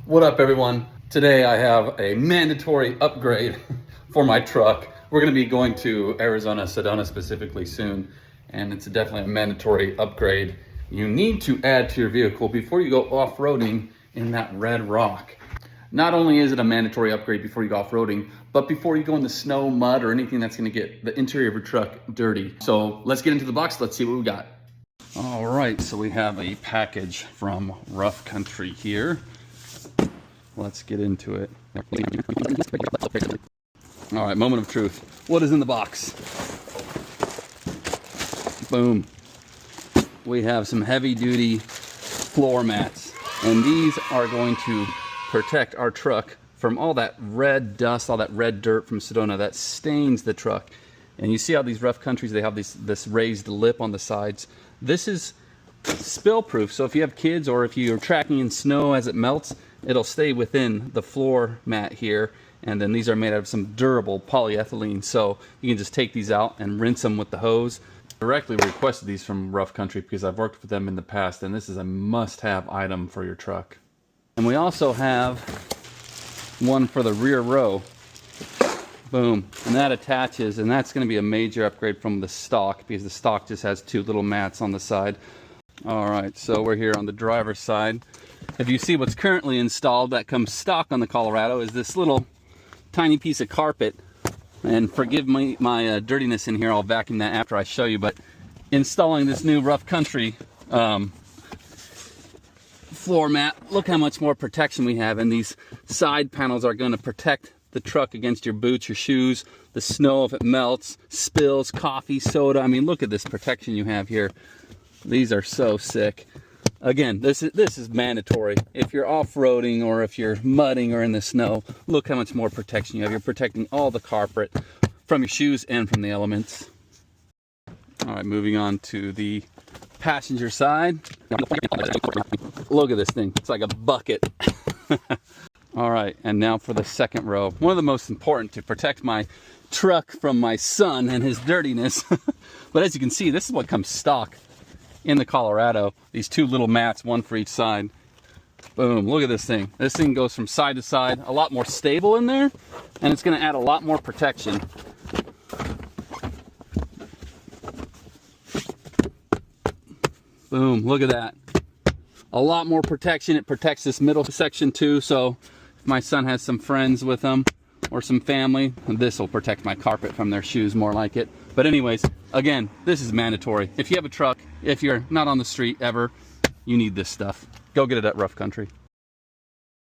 What up, everyone? Today I have a mandatory upgrade for my truck. We're going to be going to Arizona, Sedona specifically soon, and it's definitely a mandatory upgrade you need to add to your vehicle before you go off-roading in that red rock. Not only is it a mandatory upgrade before you go off-roading, but before you go in the snow, mud, or anything that's going to get the interior of your truck dirty. So let's get into the box. Let's see what we got. All right, so we have a package from Rough Country here. Let's get into it. All right, moment of truth. What is in the box? Boom. We have some heavy-duty floor mats, and these are going to protect our truck from all that red dust, all that red dirt from Sedona that stains the truck. And you see how these Rough Countries, they have this raised lip on the sides. This is spill proof, so if you have kids or if you're tracking in snow as it melts, it'll stay within the floor mat here. And then these are made out of some durable polyethylene, so you can just take these out and rinse them with the hose. Directly requested these from Rough Country because I've worked with them in the past, and this is a must-have item for your truck. And we also have one for the rear row. Boom, and that attaches, and that's going to be a major upgrade from the stock because the stock just has two little mats on the side. All right, so we're here on the driver's side. If you see what's currently installed that comes stock on the Colorado is this little tiny piece of carpet. And forgive me my dirtiness in here, I'll vacuum that after I show you, but installing this new Rough Country floor mat, look how much more protection we have, and these side panels are going to protect the truck against your boots, your shoes, the snow if it melts, spills, coffee, soda. I mean, look at this protection you have here. These are so sick. Again, this is mandatory. If you're off-roading or if you're mudding or in the snow, look how much more protection you have. You're protecting all the carpet from your shoes and from the elements. All right, moving on to the passenger side. Look at this thing. It's like a bucket. All right, and now for the second row. One of the most important to protect my truck from my son and his dirtiness. But as you can see, this is what comes stock in the Colorado. These two little mats, one for each side. Boom, look at this thing. This thing goes from side to side, a lot more stable in there, and it's gonna add a lot more protection. Boom, look at that. A lot more protection. It protects this middle section too, so if my son has some friends with him or some family, this will protect my carpet from their shoes more like it. But anyways, again, this is mandatory. If you have a truck, if you're not on the street ever, you need this stuff. Go get it at Rough Country.